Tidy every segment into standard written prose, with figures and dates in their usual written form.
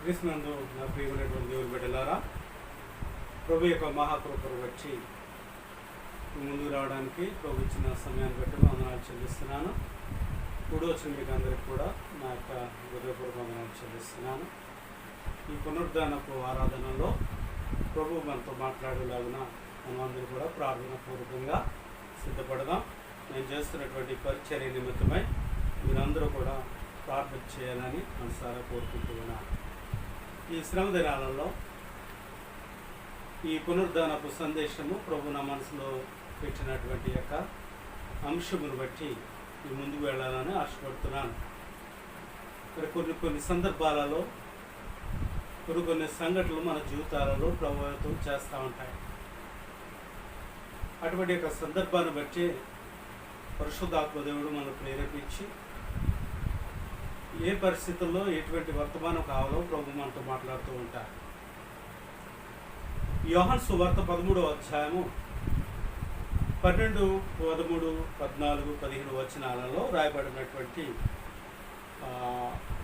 క్రీస్తునందు నా ప్రియమైనటువంటి దేవుని బిడ్డలారా, ప్రభు యొక్క మహాకృపను బట్టి ముందుకు రావడానికి ప్రభు ఇచ్చిన సమయాన్ని బట్టి వందనాలు చెల్లిస్తున్నాను. ఇప్పుడు వచ్చిన మీకు అందరికి కూడా నా యొక్క హృదయపూర్వక వందనాలు చెల్లిస్తున్నాను. ఈ పునరుద్ధానపు ఆరాధనలో ప్రభు మనతో మాట్లాడేలాగున మనం అందరూ కూడా ప్రార్థనాపూర్వకంగా సిద్ధపడదాం. నేను చేస్తున్నటువంటి పరిచర్య నిమిత్తమై మీరందరూ కూడా ప్రార్థన చేయాలని మనసారా కోరుకుంటూ ఉన్నాను. ఈ శ్రమ దినాలలో ఈ పునరుద్ధానపు సందేశము ప్రభు నా మనసులో పెట్టినటువంటి యొక్క అంశమును బట్టి ఈ ముందుకు వెళ్ళాలని ఆశపడుతున్నాను. మరి కొన్ని సందర్భాలలో కొన్ని సంఘటనలు మన జీవితాలలో ప్రభావితం చేస్తూ ఉంటాయి. అటువంటి యొక్క సందర్భాన్ని బట్టి పరిశుద్ధాత్మ దేవుడు మనం ప్రేరేపించి ఏ పరిస్థితుల్లో ఎటువంటి వర్తమానం కావాలో ప్రభు మనతో మాట్లాడుతూ ఉంటారు. యోహాను సువార్త 13వ అధ్యాయము 12, 13, 14, 15 వచనాలలో రాయబడినటువంటి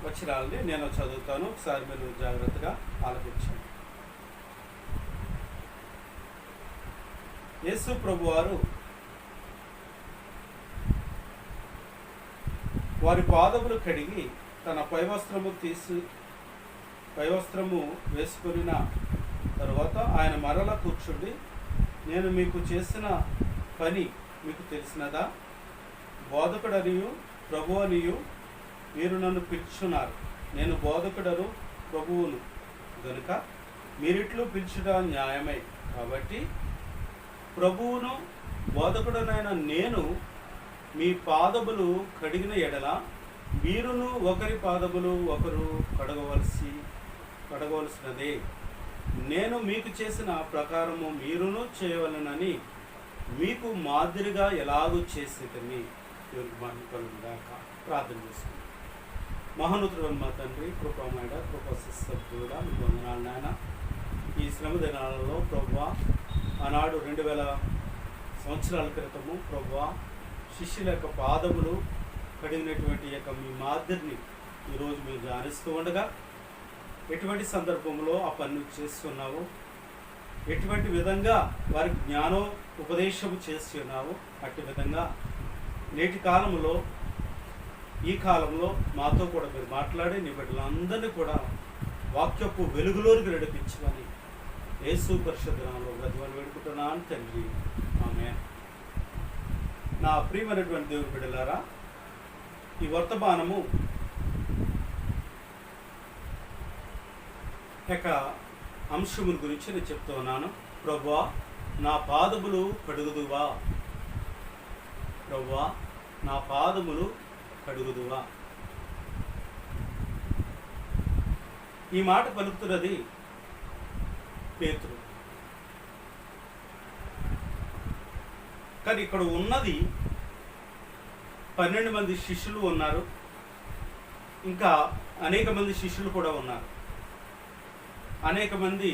వచనాలని నేను చదువుతాను. ఒకసారి మీరు జాగ్రత్తగా ఆలకించండి. యేసు ప్రభు వారు వారి పాదములు కడిగి తన పైవస్త్రము వేసుకున్న తరువాత ఆయన మరల కూర్చుండి, నేను మీకు చేసిన పని మీకు తెలిసినదా? బోధకుడనియు ప్రభు అనియు మీరు నన్ను పిలుచున్నారు. నేను బోధకుడను ప్రభువును గనుక మీరిట్లు పిలుచుట న్యాయమే. కాబట్టి ప్రభువును బోధకుడనైన నేను మీ పాదములు కడిగిన ఎడల మీరును ఒకరి పాదములు ఒకరు కడగవలసినదే. నేను మీకు చేసిన ప్రకారము మీరును చేయవలనని మీకు మాదిరిగా ఎలాగూ చేసేదని ప్రార్థన చేస్తుంది. మహానుతుడు మా తండ్రి, కృపమైన కృపశిస్తుడా మీకు వందనాలు నాయన. ఈ శ్రమ దినాలలో ప్రభువా, ఆనాడు 2000 సంవత్సరాల క్రితము ప్రభువా శిష్యుల యొక్క పాదములు కడిగినటువంటి యొక్క మీ మాదిరిని ఈరోజు మీరు ధ్యానిస్తూ ఉండగా ఎటువంటి సందర్భంలో ఆ పని చేస్తున్నావు, ఎటువంటి విధంగా వారికి జ్ఞానం ఉపదేశము చేసి ఉన్నావు, అట్టి విధంగా నేటి కాలంలో ఈ కాలంలో మాతో కూడా మీరు మాట్లాడి నీ బిడ్డలందరినీ కూడా వాక్యపు వెలుగులోనికి నడిపించమని యేసు పరిశుద్ధ నామములో బ్రతిమని వేడుకుంటున్నాను తండ్రి, ఆమేన్. నా ప్రియమైనటువంటి దేవుని బిడ్డలారా, ఈ వర్తమానము యొక్క అంశముల గురించి నేను చెప్తూ ఉన్నాను. ప్రభువా నా పాదములు కడుగుదువా, ప్రభువా నా పాదములు కడుగుదువా. ఈ మాట పలుకుతున్నది పేతురు. కానీ ఇక్కడ ఉన్నది 12 మంది శిష్యులు ఉన్నారు, ఇంకా అనేక మంది శిష్యులు కూడా ఉన్నారు, అనేక మంది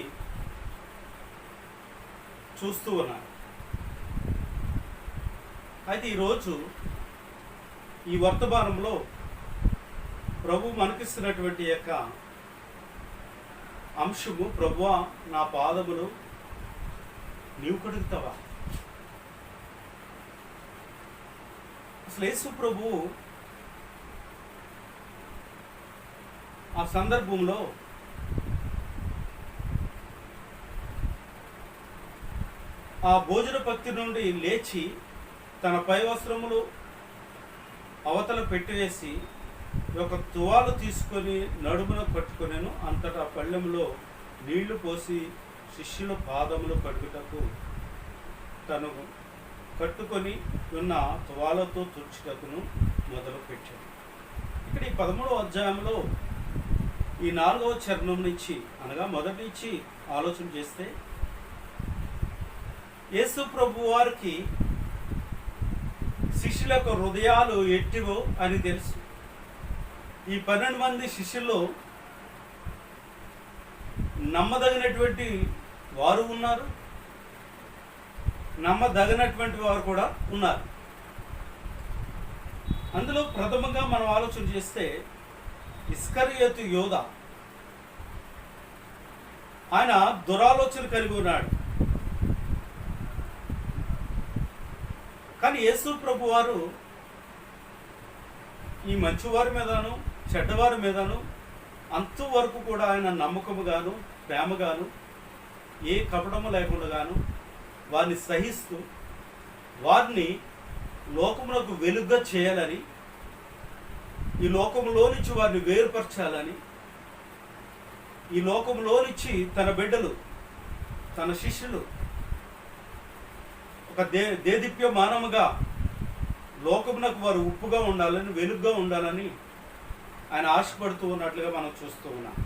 చూస్తూ ఉన్నారు. అయితే ఈరోజు ఈ వర్తమానంలో ప్రభు మనకిస్తున్నటువంటి యొక్క అంశము, ప్రభువా నా పాదములు నీవు కడుగుతావా. అసలు యేసు ప్రభువు ఆ సందర్భంలో ఆ భోజన పత్తి నుండి లేచి తన పై వస్త్రములు అవతల పెట్టివేసి ఒక తువాలు తీసుకొని నడుమున కట్టుకొనెను. అంతటా పళ్ళెంలో నీళ్లు పోసి శిష్యుల పాదములు కడుగుటకు తను కట్టుకొని ఉన్న తువాలతో తుడుచుటకును మొదలు పెట్టాడు. ఇక్కడ ఈ 13వ అధ్యాయంలో ఈ 4వ చరణం నుంచి అనగా మొదటి నుంచి ఆలోచన చేస్తే యేసు ప్రభు వారికి శిష్యుల యొక్క హృదయాలు ఎట్టివో అని తెలుసు. ఈ 12 మంది శిష్యుల్లో నమ్మదగినటువంటి వారు ఉన్నారు, నమ్మదగినటువంటి వారు కూడా ఉన్నారు. అందులో ప్రథమంగా మనం ఆలోచన చేస్తే ఇస్కరియోతు యోధ ఆయన దురాలోచన కలిగి ఉన్నాడు. కానీ యేసు ప్రభు వారు ఈ మంచివారి మీదను చెడ్డవారి మీదను అంతవరకు కూడా ఆయన నమ్మకముగాను ప్రేమగాను ఏ కపటము లేకుండాను వారిని సహిస్తూ వారిని లోకమునకు వెలుగుగా చేయాలని, ఈ లోకములో నుంచి వారిని వేరుపరచాలని, ఈ లోకములో నుంచి తన బిడ్డలు తన శిష్యులు ఒక దేదీప్యమానముగా లోకమునకు వారు ఉప్పుగా ఉండాలని, వెలుగుగా ఉండాలని ఆయన ఆశపడుతూ ఉన్నట్లుగా మనం చూస్తూ ఉన్నాం.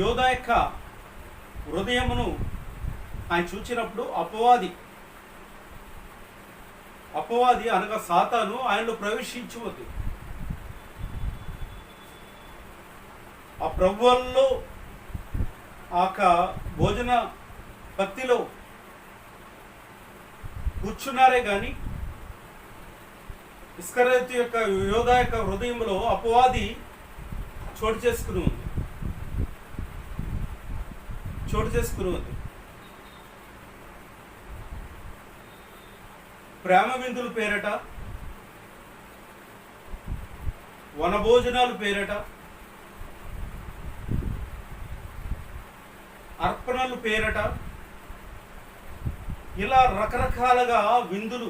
యోధా యొక్క హృదయమును ఆయన చూచినప్పుడు అపవాది అనగా సాతాను ఆయనలో ప్రవేశించవద్దు. ఆ ప్రభువుల్లో ఆ భోజన పత్తిలో కూర్చున్నారే కానీ ఇస్కరియోతు యొక్క యోధా యొక్క హృదయంలో అపవాది చోటు చేసుకుని ఉంది. ప్రేమ విందులు పేరట, వనభోజనాలు పేరట, అర్పణలు పేరట, ఇలా రకరకాలుగా విందులు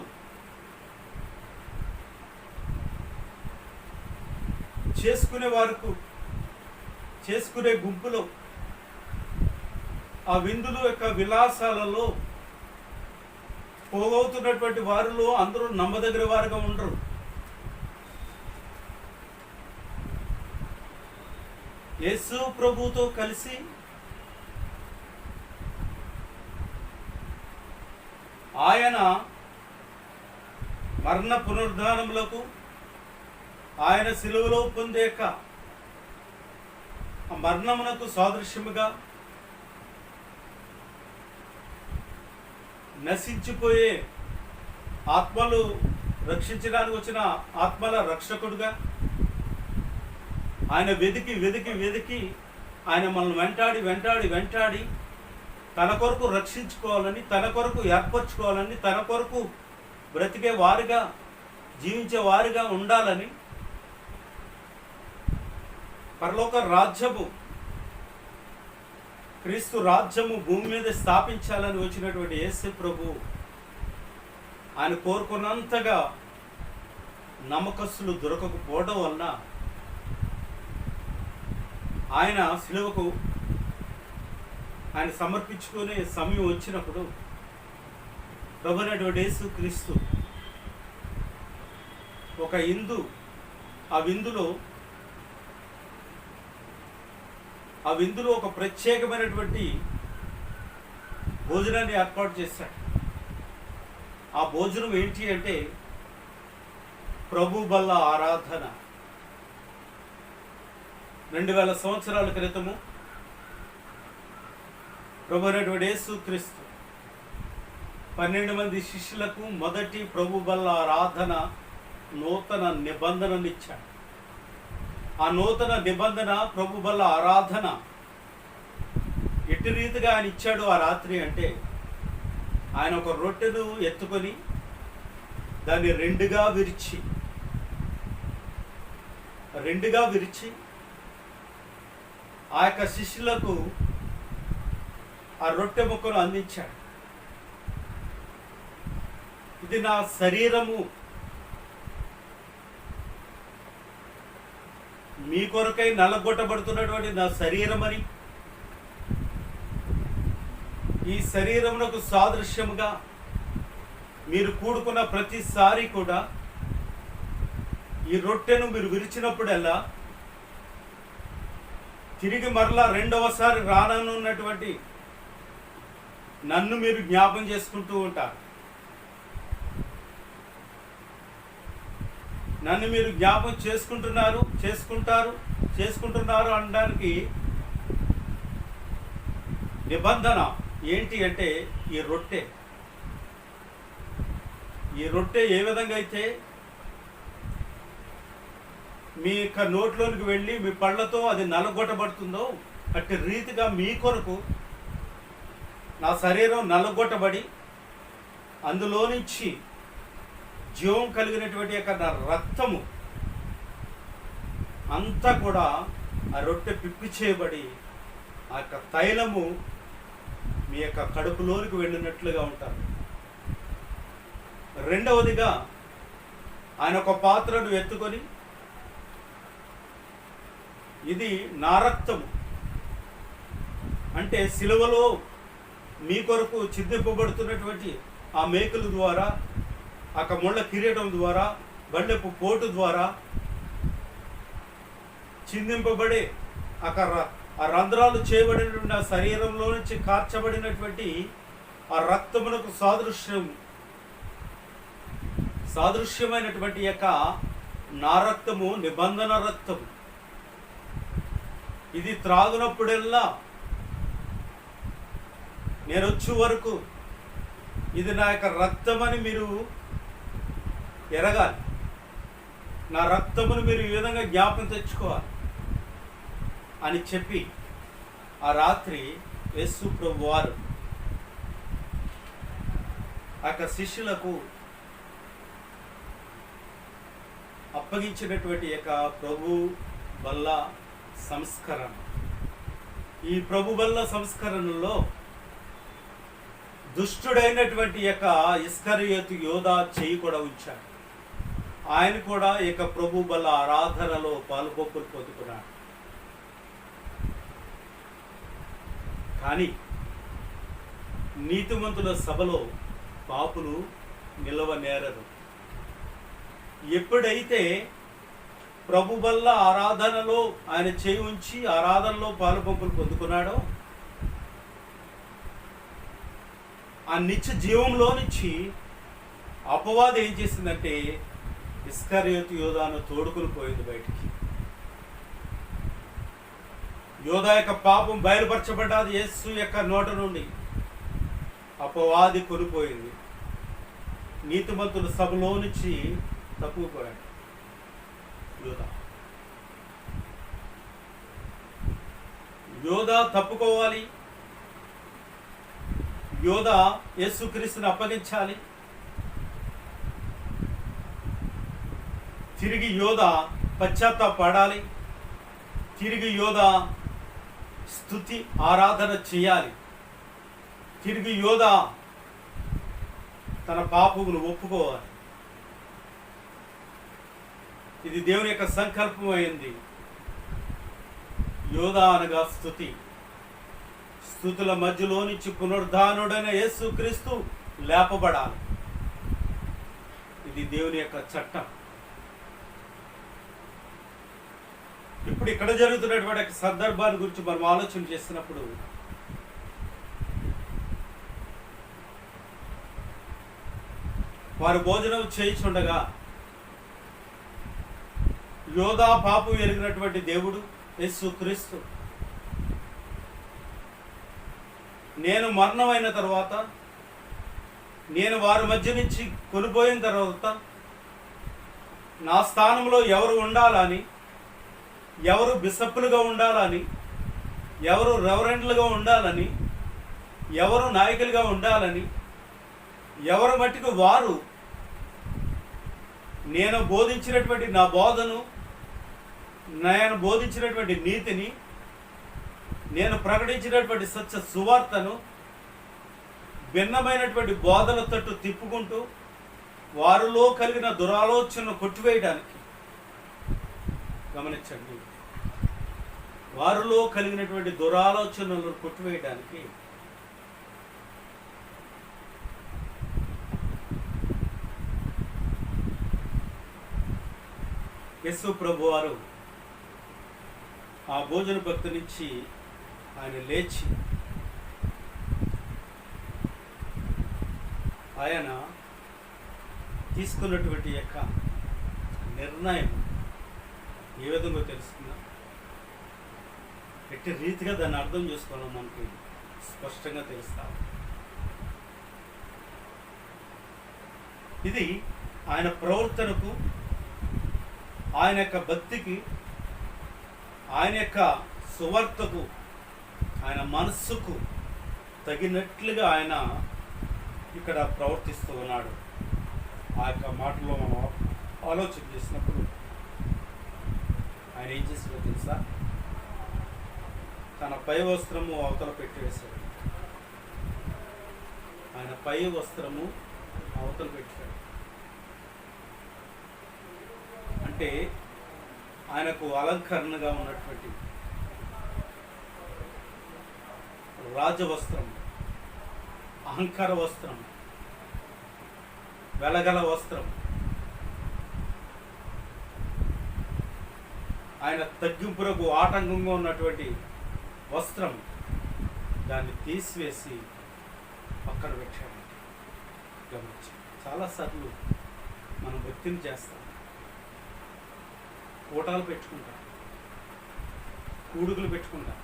చేసుకునే గుంపులో ఆ విందులు యొక్క విలాసాలలో పోగవుతున్నటువంటి వారిలో అందరూ నమ్మదగిన వారుగా ఉండరు. యేసు ప్రభుతో కలిసి ఆయన మరణ పునరుద్ధానములకు ఆయన శిలువలో పొందేక మరణమునకు సాదృశ్యముగా నశించిపోయే ఆత్మలు రక్షించడానికి వచ్చిన ఆత్మల రక్షకుడుగా ఆయన వెదికి ఆయన మనల్ని వెంటాడి తన కొరకు రక్షించుకోవాలని, తన కొరకు ఏర్పరచుకోవాలని, తన కొరకు బ్రతికే వారిగా జీవించే వారిగా ఉండాలని, పరలోక రాజ్యము క్రీస్తు రాజ్యము భూమి మీద స్థాపించాలని వచ్చినటువంటి యేసు ప్రభు ఆయన కోరుకున్నంతగా నమ్మకస్తులు దొరకకపోవడం వలన ఆయన శిలువకు ఆయన సమర్పించుకునే సమయం వచ్చినప్పుడు ప్రభువైనటువంటి యేసు క్రీస్తు ఒక ఆ విందులో ఒక ప్రత్యేకమైనటువంటి భోజనాన్ని ఏర్పాటు చేశాడు. ఆ భోజనం ఏంటి అంటే ప్రభు బల్ల ఆరాధన. 2000 సంవత్సరాల క్రితము ప్రభువైనటువంటి యేసు క్రీస్తు 12 మంది శిష్యులకు మొదటి ప్రభు బల్ల ఆరాధన నూతన నిబంధననిచ్చాడు. ఆ నూతన నిబంధన ప్రభు బల్ల ఆరాధన ఎట్టి రీతిగా ఆయన ఇచ్చాడు ఆ రాత్రి అంటే, ఆయన ఒక రొట్టెను ఎత్తుకొని దాన్ని రెండుగా విరిచి ఆ యొక్క శిష్యులకు ఆ రొట్టె ముక్కను అందించాడు. ఇది నా శరీరము, మీ కొరకై నలగొట్టబడుతున్నటువంటి నా శరీరమని, ఈ శరీరమునకు సాదృశ్యముగా మీరు కూడుకున్న ప్రతిసారి కూడా ఈ రొట్టెను మీరు విరిచినప్పుడల్లా తిరిగి మరలా రెండవసారి రానున్నటువంటి నన్ను మీరు జ్ఞాపం చేసుకుంటూ ఉంటారు. నన్ను మీరు జ్ఞాపం చేసుకుంటున్నారు అనడానికి నిబంధన ఏంటి అంటే ఈ రొట్టె ఏ విధంగా అయితే మీ యొక్క నోట్లోనికి వెళ్ళి మీ పళ్ళతో అది నలగొట్టబడుతుందో అట్టి రీతిగా మీ కొరకు నా శరీరం నలగొట్టబడి అందులో నుంచి జీవం కలిగినటువంటి యొక్క నా రక్తము అంతా కూడా ఆ రొట్టె పిప్పి చేయబడి ఆ యొక్క తైలము మీ యొక్క కడుపులోనికి వెళ్ళినట్లుగా ఉంటారు. రెండవదిగా ఆయన ఒక పాత్రను ఎత్తుకొని, ఇది నా రక్తము అంటే సిలువలో మీ కొరకు చిందింపబడుతున్నటువంటి ఆ మేకుల ద్వారా, ఆ ముళ్ళ కిరీటం ద్వారా, బండెపు పోటు ద్వారా చిందింపబడే ఆ రంధ్రాలు చేయబడిన శరీరంలో నుంచి కార్చబడినటువంటి ఆ రక్తమునకు సాదృశ్యమైనటువంటి యొక్క నా రక్తము నిబంధన రక్తము. ఇది త్రాగునప్పుడెల్లా నేను వచ్చే వరకు ఇది నా యొక్క రక్తమని మీరు ఎరగాలి. నా రక్తమును మీరు ఈ విధంగా జ్ఞాపకం తెచ్చుకోవాలి అని చెప్పి ఆ రాత్రి యేసు ప్రభు వారు ఆ శిష్యులకు అప్పగించినటువంటి యొక్క ప్రభు బల్ల సంస్కరణ. ఈ ప్రభు బల్ల సంస్కరణలో దుష్టుడైనటువంటి యొక్క ఇస్కరియోతు యోధా చేయి కూడా ఉంచాడు. ఆయన కూడా ఈ యొక్క ప్రభు బల్ల ఆరాధనలో పాలుపొక్కులు పొందుకున్నాడు. కానీ నీతిమంతుల సభలో పాపులు నిలవనేరరు. ఎప్పుడైతే ప్రభు బల్ల ఆరాధనలో ఆయన చేయి ఉంచి ఆరాధనలో పాలుపొక్కులు పొందుకున్నాడో, ఆ నిత్య జీవంలో నుంచి అపవాదం ఏం చేసిందంటే ఇస్కరియోతు యోధాను తోడుకుని పోయింది బయటికి. యోధా యొక్క పాపం బయలుపరచబడ్డది యేసు యొక్క నోట నుండి. అపవాది కొనిపోయింది. నీతిమంతుల సభలో నుంచి తప్పుకుపోయాడు యోధా. యోధా తప్పుకోవాలి. యోధా యేసుక్రీస్తుని అప్పగించాలి. తిరిగి యోధా పశ్చాత్తాపడాలి. తిరిగి యోధా స్తుతి ఆరాధన చేయాలి. తిరిగి యోధా తన పాపమును ఒప్పుకోవాలి. ఇది దేవుని యొక్క సంకల్పం అయింది. యోధా అనగా స్తుతి. స్తుతుల మధ్యలో నుంచి పునరుద్ధానుడైన యేసుక్రీస్తు లేపబడాలి. ఇది దేవుని యొక్క చట్టం. ఇప్పుడు ఇక్కడ జరుగుతున్నటువంటి సందర్భాన్ని గురించి మనం ఆలోచన చేసినప్పుడు వారు భోజనం చేయించుండగా యోధా పాపం ఎరిగినటువంటి దేవుడు యేసుక్రీస్తు, నేను మరణమైన తర్వాత, నేను వారి మధ్య నుంచి కొనిపోయిన తర్వాత నా స్థానంలో ఎవరు ఉండాలని, ఎవరు బిషప్పులుగా ఉండాలని, ఎవరు రెవరెండ్లుగా ఉండాలని, ఎవరు నాయకులుగా ఉండాలని, ఎవరు మట్టుకు వారు నేను బోధించినటువంటి నా బోధను, నేను బోధించినటువంటి నీతిని, నేను ప్రకటించినటువంటి సత్య సువార్తను భిన్నమైనటువంటి బోధల తట్టు తిప్పుకుంటూ వారిలో కలిగిన దురాలోచనను కొట్టివేయడానికి, గమనించండి, వారిలో కలిగినటువంటి దురాలోచనలను కొట్టివేయడానికి యేసు ప్రభు వారు ఆ భోజన భక్తి నుంచి ఆయన లేచి ఆయన తీసుకున్నటువంటి యొక్క నిర్ణయం ఏ విధంగా తెలుస్తుందా? ఎట్టి రీతిగా దాన్ని అర్థం చేసుకోవడం మనకి స్పష్టంగా తెలుస్తా. ఇది ఆయన ప్రవర్తనకు, ఆయన యొక్క భక్తికి, ఆయన యొక్క సువార్తకు, ఆయన మనస్సుకు తగినట్లుగా ఆయన ఇక్కడ ప్రవర్తిస్తూ ఉన్నాడు. ఆ యొక్క మాటలో మనం ఆలోచన చేసినప్పుడు ఆయన ఏం చేసాడో తెలుసా? తన పై వస్త్రము అవతల పెట్టేశాడు. ఆయన పై వస్త్రము అవతల పెట్టాడు. అంటే ఆయనకు అలంకరణగా ఉన్నటువంటి రాజవస్త్రం, అహంకార వస్త్రం, వెలగల వస్త్రం, ఆయన తగ్గింపులకు ఆటంకంగా ఉన్నటువంటి వస్త్రం, దాన్ని తీసివేసి పక్కన పెట్టాడు. గమనించి చాలాసార్లు మనం భక్తిని చేస్తాం, కూటాలు పెట్టుకుంటాం, కూడుకులు పెట్టుకుంటాం,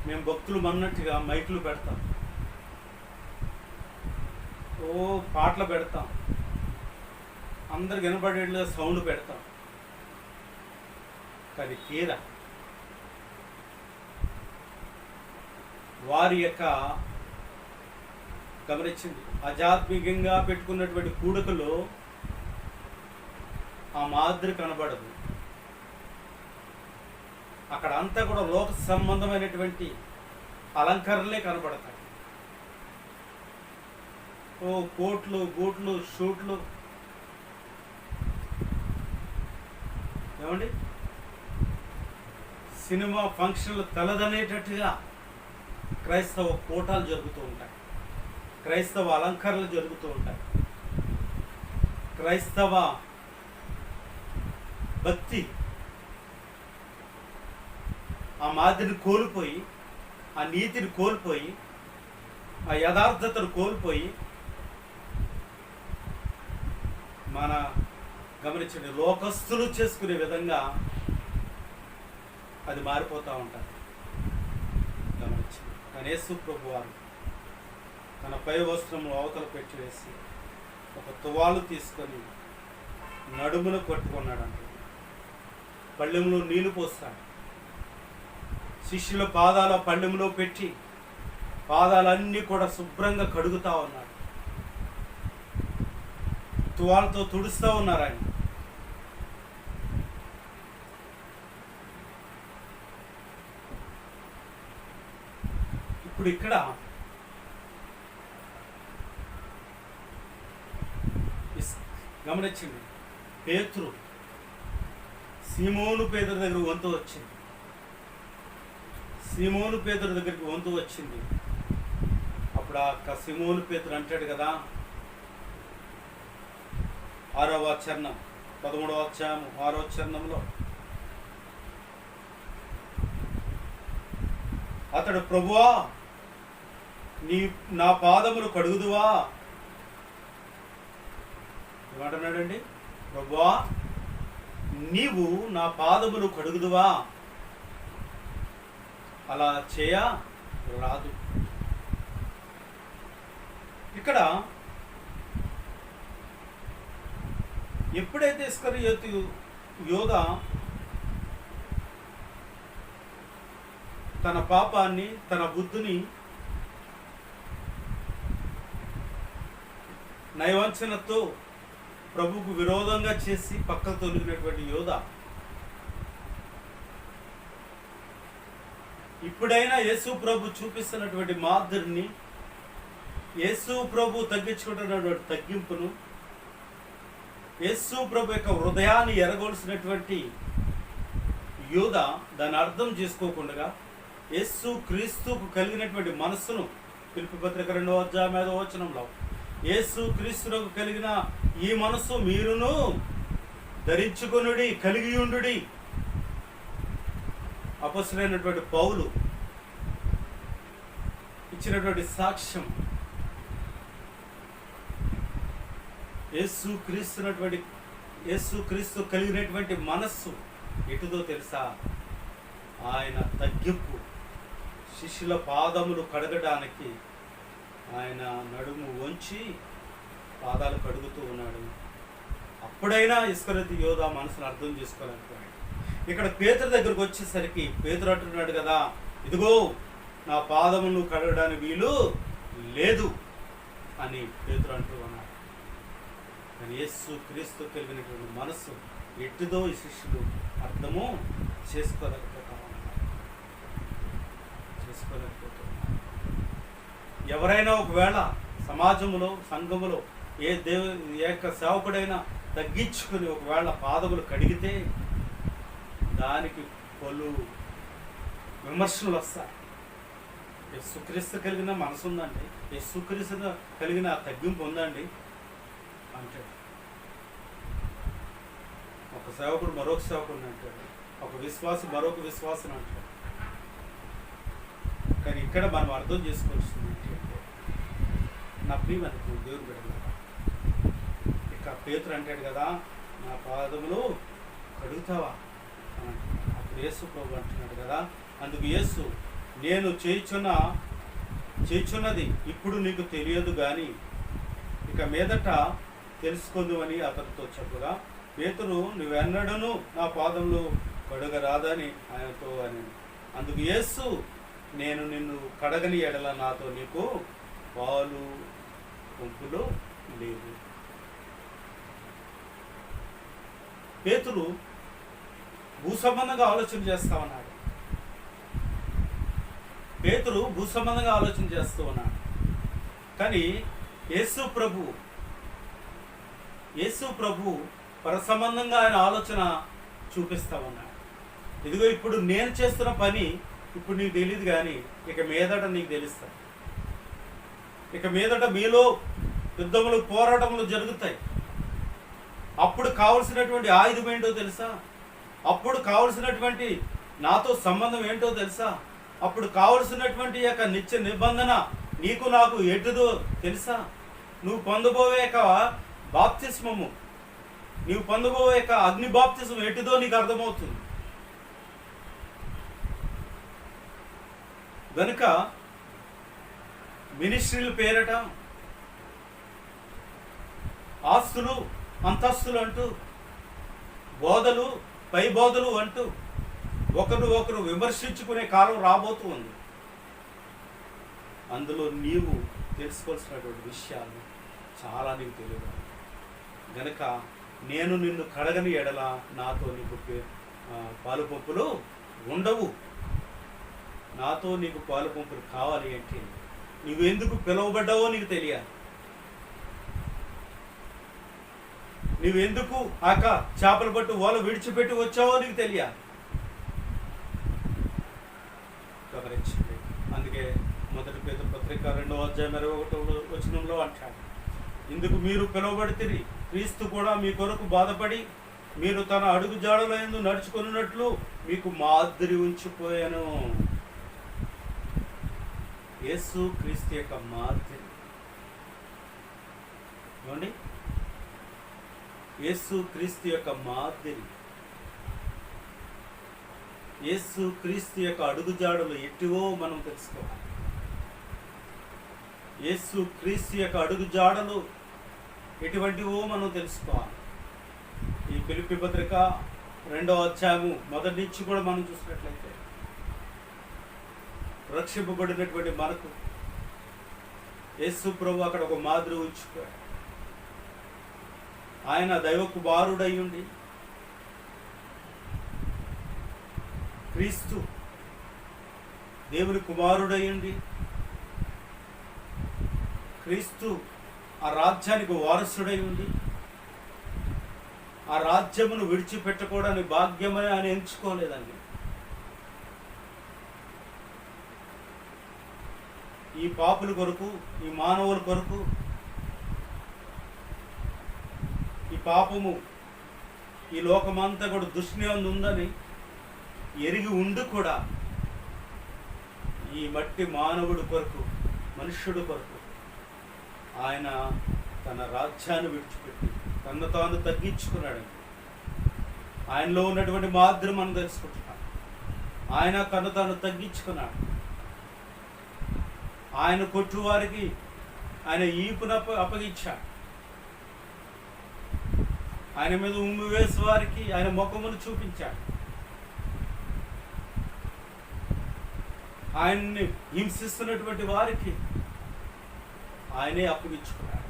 మేము భక్తులు అన్నట్టుగా మైకులు పెడతాం, పాటలు పెడతాం, అందరికి వినపడేట్లుగా సౌండ్ పెడతాం. కానీ తీరా వారి యొక్క గమనించింది ఆధ్యాత్మికంగా పెట్టుకున్నటువంటి కూడుకలో ఆ మాదిరి కనబడదు. అక్కడ అంతా కూడా లోక సంబంధమైనటువంటి అలంకరణలే కనబడతాయి. కోట్లు, బూట్లు, షూట్లు, ఏమండి, సినిమా ఫంక్షన్లు తలదనేటట్టుగా క్రైస్తవ కూటాలు జరుగుతూ ఉంటాయి, క్రైస్తవ అలంకరణలు జరుగుతూ ఉంటాయి. క్రైస్తవ భక్తి ఆ మాదిరిని కోల్పోయి, ఆ నీతిని కోల్పోయి, ఆ యథార్థతను కోల్పోయి, మన గమనించండి లోకస్తులు చేసుకునే విధంగా అది మారిపోతూ ఉంటారు. గమనించండి. కానీ యేసు ప్రభు వారు తన పై వస్త్రము అవతల పెట్టివేసి ఒక తువాలు తీసుకొని నడుమును కొట్టుకున్నాడంట. పళ్ళెంలో నీళ్లు పోస్తాడు. శిష్యుల పాదాల పళ్ళెంలో పెట్టి పాదాలన్నీ కూడా శుభ్రంగా కడుగుతా ఉన్నాడు. తువాలతో తుడుస్తూ ఉన్నారు ఆయన. ఇప్పుడు ఇక్కడ గమనించండి, పేతురు సీమోను పేదరు దగ్గర వంతు వచ్చింది. సీమోను పేదరు దగ్గరికి వంతు వచ్చింది. అప్పుడు ఆ సీమోను పేదరు అంటాడు కదా, 6వ చరణం 13వ అధ్యాయము 6వ చరణంలో, అతడు ప్రభువా నా పాదములు కడుగుదువా? ఏమంటున్నాడండి? ప్రభువా నీవు నా పాదములు కడుగుదువా? అలా చేయ రాదు. ఇక్కడ ఎప్పుడైతే ఇస్కరియోతు యోధ తన పాపాన్ని, తన బుద్ధిని నయవంచనతో ప్రభువుకు విరోధంగా చేసి పక్కకు తొలగినటువంటి యోధ ఇప్పుడైనా యేసు ప్రభు చూపిస్తున్నటువంటి మాదిరిని, యేసు ప్రభు తగ్గించుకుంటున్నటువంటి తగ్గింపును, యేసు ప్రభు యొక్క హృదయాన్ని ఎరగొలిసినటువంటి యోధ దాన్ని అర్థం చేసుకోకుండా యేసు క్రీస్తుకు కలిగినటువంటి మనస్సును, ఫిలిప్పీ పత్రిక 2వ అధ్యాయం 5వ వచనంలో, యేసు క్రీస్తుకు కలిగిన ఈ మనస్సు మీరును ధరించుకొనుడి, కలిగియుండుడి. అపొస్తలుడైనటువంటి పౌలు ఇచ్చినటువంటి సాక్ష్యం, యేసు క్రీస్తు కలిగినటువంటి మనస్సు ఎటుదో తెలుసా? ఆయన తగ్గింపు. శిష్యుల పాదములు కడగడానికి ఆయన నడుము వంచి పాదాలు కడుగుతూ ఉన్నాడు. అప్పుడైనా ఇస్కరియోతు యోధా మనసును అర్థం చేసుకోలేకపోయాడు. ఇక్కడ పేతురు దగ్గరకు వచ్చేసరికి పేతురు అంటున్నాడు కదా, ఇదిగో నా పాదమును కడగడానికి వీలు లేదు అని పేతురు అంటూ ఉన్నాడు. కానీ యేసు క్రీస్తు కలిగినటువంటి మనస్సు ఎట్టిదో ఈ శిష్యులు అర్థము చేసుకోలేకపోతున్నారు. ఎవరైనా ఒకవేళ సమాజంలో సంఘములో ఏ యొక్క సేవకుడైనా తగ్గించుకుని ఒకవేళ పాదములు కడిగితే దానికి పలు విమర్శలు వస్తాయి. యేసుక్రీస్తు కలిగిన మనసు ఉందండి, యేసుక్రీస్తు కలిగిన తగ్గింపు ఉందండి అంటే ఒక సేవకుడు మరొక సేవకుడిని అంటాడు, ఒక విశ్వాసి మరొక విశ్వాసం అంటాడు. కానీ ఇక్కడ మనం అర్థం చేసుకోవాల్సింది ఏంటంటే, నా ప్రియమైన దేవుడు బిడ్డలారా, ఇక పేతురు అంటాడు కదా, నా పాదములు కడుగుతావా అని అంటున్నాడు. అప్పుడు యేసు ప్రభు అంటున్నాడు కదా, అందుకు యేసు, నేను చేయుచున్నది ఇప్పుడు నీకు తెలియదు కానీ ఇక మీదట తెలుసుకుందు అని అతనితో చెప్పగా, పేతురు నువ్వెన్నడను నా పాదములు కడగరాదని ఆయనతో అని. అందుకు యేసు, నేను నిన్ను కడగని ఎడల నాతో నీకు పాలు పంపులు లేవు. పేతురు భూసంబంధంగా ఆలోచన చేస్తా ఉన్నాడు. పేతురు భూసంబంధంగా ఆలోచన చేస్తూ ఉన్నాడు. కానీ యేసు ప్రభు పరసంబంధంగా ఆయన ఆలోచన చూపిస్తా ఉన్నాడు. ఇదిగో ఇప్పుడు నేను చేస్తున్న పని ఇప్పుడు నీకు తెలియదు కానీ ఇక మీదట నీకు తెలుస్తాయి. ఇక మీదట మీలో యుద్ధములు పోరాటములు జరుగుతాయి. అప్పుడు కావలసినటువంటి ఆయుధం ఏంటో తెలుసా? అప్పుడు కావలసినటువంటి నాతో సంబంధం ఏంటో తెలుసా? అప్పుడు కావలసినటువంటి యొక్క నిత్య నిబంధన నీకు నాకు ఎటుదో తెలుసా? నువ్వు పొందబోయే బాప్తిస్మము, నీవు పొందబోయే అగ్ని బాప్తిస్మం ఎటుదో నీకు అర్థమవుతుంది. గనుక మినిస్ట్రీల పేరట ఆస్తులు అంతస్తులు అంటూ, బోధలు పై బోధలు అంటూ ఒకరు విమర్శించుకునే కాలం రాబోతూ ఉంది. అందులో నీవు తెలుసుకోవాల్సినటువంటి విషయాలు చాలా నీకు తెలియదు. గనక నేను నిన్ను కడగని ఎడల నాతో నీకు పాలు పంపులు ఉండవు. నాతో నీకు పాలు పంపులు కావాలి అంటే నువ్వెందుకు పిలువబడ్డావో నీకు తెలియాలి. నువ్వెందుకు చేపలు పట్టు వల విడిచిపెట్టి వచ్చావో నీకు తెలియాలి. గమనించండి. అందుకే మొదటి పేతురు పత్రిక 2వ అధ్యాయం 21వ వచనంలో అంటాడు, ఇందుకు మీరు పిలువబడితిరి, క్రీస్తు కూడా మీ కొరకు బాధపడి మీరు తన అడుగు జాడల యందు నడుచుకున్నట్లు మీకు మాదిరి ఉంచిపోయాను. యేసు క్రీస్తు యొక్క మాదిరి. ఏమండి? యేసు క్రీస్తు యొక్క మాదిరి, యేసు క్రీస్తు యొక్క అడుగుజాడలు ఎట్టివో మనం తెలుసుకోవాలి. యేసు క్రీస్తు యొక్క అడుగుజాడలు ఎటువంటివో మనం తెలుసుకోవాలి. ఈ ఫిలిప్పీ పత్రిక 2వ అధ్యాయము మొదటి నుంచి కూడా మనం చూసినట్లయితే రక్షింపబడినటువంటి మనకు యేసు ప్రభు అక్కడ ఒక మాదిరి ఉంచుకోవాలి. ఆయన దైవ కుమారుడై ఉండి క్రీస్తు దేవుని కుమారుడై ఉండి క్రీస్తు ఆ రాజ్యానికి వారసుడై ఉండి ఆ రాజ్యమును విడిచిపెట్టుకోవడానికి భాగ్యమని ఆయన ఎంచుకోలేదండి. ఈ పాపుల కొరకు, ఈ మానవుల కొరకు, ఈ పాపము ఈ లోకమంతా కూడా దుష్నియందు ఉందని ఎరిగి ఉండి కూడా ఈ మట్టి మానవుడి కొరకు, మనుష్యుడి కొరకు ఆయన తన రాజ్యాన్ని విడిచిపెట్టి తను తాను తగ్గించుకున్నాడు. ఆయనలో ఉన్నటువంటి మాదిరి మనం తెలుసుకుంటున్నాం. ఆయన తను తాను తగ్గించుకున్నాడు. ఆయన కొట్టువారికి ఆయన ఈపున అప్పగించాడు. ఆయన మీద ఉమ్మి వేసి వారికి ఆయన ముఖమును చూపించాడు. ఆయన్ని హింసిస్తున్నటువంటి వారికి ఆయనే అప్పగించుకున్నాడు.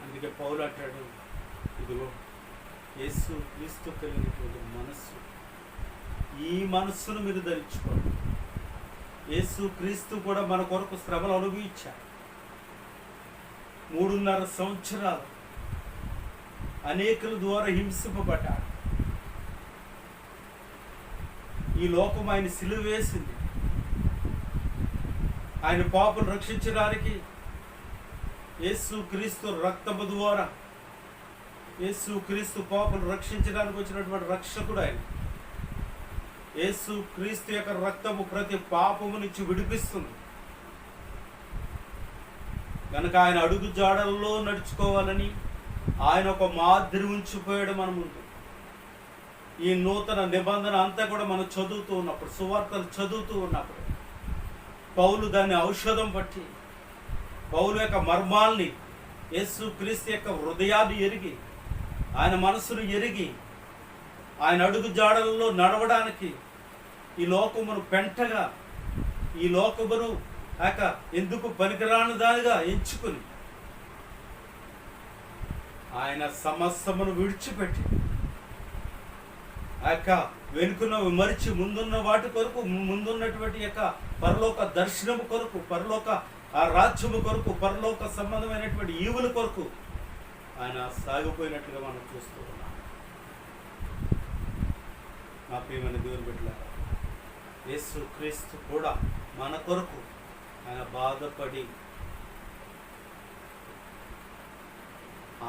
అందుకే పౌలు అంటాడు, ఇదిగో యేసు క్రీస్తు కలిగినటువంటి మనస్సు, ఈ మనస్సును మీరు ధరించుకోండి. యేసు క్రీస్తు కూడా మన కొరకు శ్రమలు అనుభవించాడు. 3.5 సంవత్సరాలు అనేకుల ద్వారా హింసింపబడ్డాడు. ఈ లోకం ఆయన సిలువ వేసింది. ఆయన పాపను రక్షించడానికి యేసు క్రీస్తు రక్తము ద్వారా, యేసు క్రీస్తు పాపను రక్షించడానికి వచ్చినటువంటి రక్షకుడు ఆయన. యేసు క్రీస్తు యొక్క రక్తము ప్రతి పాపము నుంచి విడిపిస్తుంది. కనుక ఆయన అడుగు జాడల్లో నడుచుకోవాలని ఆయన ఒక మాదిరి ఉంచిపోయాడు మన ముందు. ఈ నూతన నిబంధన అంతా కూడా మనం చదువుతూ ఉన్నప్పుడు, సువార్తలు చదువుతూ ఉన్నప్పుడు పౌలు దాన్ని ఔషధం పట్టి, పౌలు యొక్క మర్మాల్ని, యేసు క్రీస్తు యొక్క హృదయాన్ని ఎరిగి, ఆయన మనసును ఎరిగి, ఆయన అడుగు జాడలలో నడవడానికి ఈ లోకమును పెంటగా, ఈ లోకమును ఎందుకు పనికిరాని దానిగా ఎంచుకుని ఆయన సమస్తమును విడిచిపెట్టి వెనుకను మరిచి ముందున్న వాటి కొరకు, ముందున్నటువంటి యొక్క పరలోక దర్శనము కొరకు, పరలోక ఆ రాజ్యము కొరకు, పరలోక సంబంధమైనటువంటి ఈవుల కొరకు ఆయన సాగిపోయినట్లుగా మనం చూస్తూ ఉన్నాం. నా ప్రియమైన దేవుని బిడ్డలారా, యేసు క్రీస్తు కూడా మన కొరకు ఆయన బాధపడి,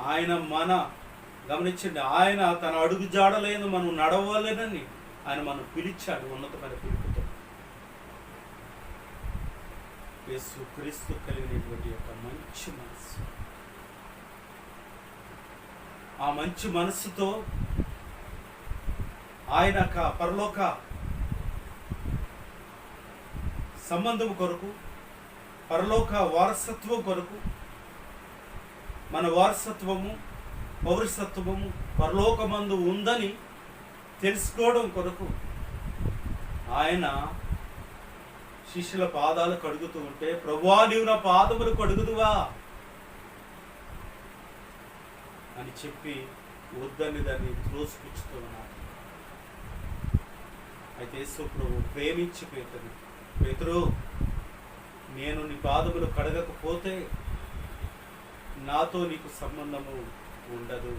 ఆయన గమనించండి, ఆయన తన అడుగు జాడలేను మనం నడవలేనని ఆయన మనం పిలిచాడు ఉన్నతమైన పిలుపుతో. యేసు క్రీస్తు కలిగినటువంటి యొక్క మంచి మనస్సు, ఆ మంచి మనస్సుతో ఆయన పరలోక సంబంధం కొరకు, పరలోక వారసత్వం కొరకు, మన వారసత్వము, పౌరసత్వము పరలోకమందు ఉందని తెలుసుకోవడం కొరకు ఆయన శిష్యుల పాదాలు కడుగుతూ ఉంటే, ప్రభువా నీవు నా పాదములు కడుగుదువా అని చెప్పి వద్దని దాన్ని త్రోసిపుచ్చుతూ ఉన్నాడు. అయితే యేసు ప్రభు ప్రేమించి పేతురు, నేను నీ పాదములు కడగకపోతే నాతో నీకు సంబంధము ఉండదు.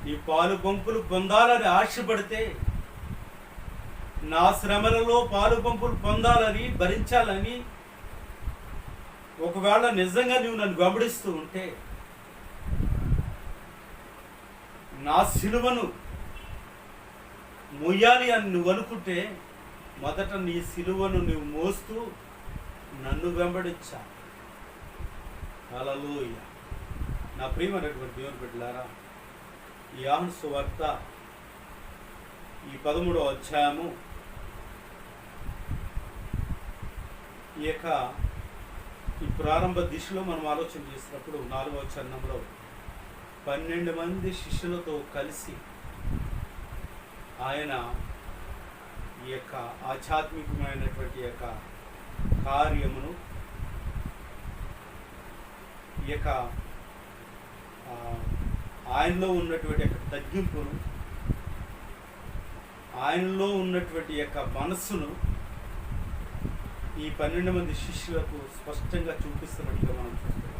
నీ పాలు పంపులు పొందాలని ఆశపడితే, నా శ్రమలలో పాలు పంపులు పొందాలని, భరించాలని ఒకవేళ నిజంగా నువ్వు నన్ను వెంబడిస్తూ ఉంటే, నా సిలువను మొయ్యాలి అని నువ్వు అనుకుంటే, మొదట నీ సిలువను నువ్వు మోస్తూ నన్ను వెంబడించా. హల్లెలూయా. నా ప్రియమైనటువంటి దేవుని బిడ్డలారా, ఈ యోహాను సువార్త ఈ 13వ అధ్యాయము ఈ ప్రారంభ దిశలో మనం ఆలోచన చేసినప్పుడు 4వ చరణంలో 12 మంది శిష్యులతో కలిసి ఆయన ఈ యొక్క ఆధ్యాత్మికమైనటువంటి యొక్క కార్యమును, ఈ యొక్క ఆయనలో ఉన్నటువంటి యొక్క తగ్గింపును, ఆయనలో ఉన్నటువంటి యొక్క మనస్సును ఈ 12 మంది శిష్యులకు స్పష్టంగా చూపిస్తున్నట్టుగా మనం చూస్తున్నాం.